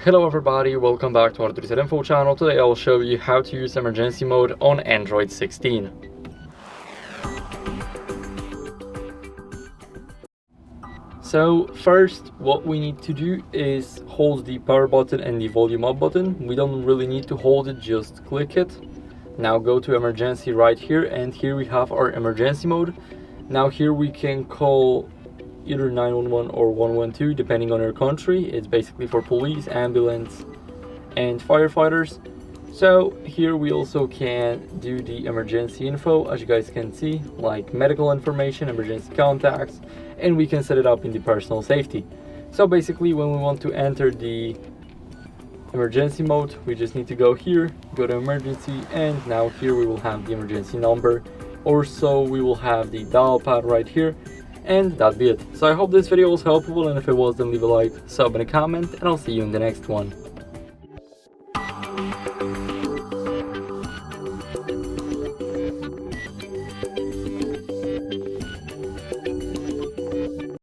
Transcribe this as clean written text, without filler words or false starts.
Hello everybody, welcome back to HardReset.Info channel. Today I'll show you how to use emergency mode on Android 16. So first, what we need to do is hold the power button and the volume up button. We don't really need to hold it, just click it. Now go to emergency right here, and here we have our emergency mode. Now here we can call either 911 or 112 depending on your country. It's basically for police, ambulance and firefighters. So here we also can do the emergency info, as you guys can see, like medical information, emergency contacts, and we can set it up in the personal safety. So basically when we want to enter the emergency mode, we just need to go here, go to emergency, and now here we will have the emergency number. Also we will have the dial pad right here, and that'd be it. So I hope this video was helpful, and if it was, then leave a like, sub, and a comment, and I'll see you in the next one.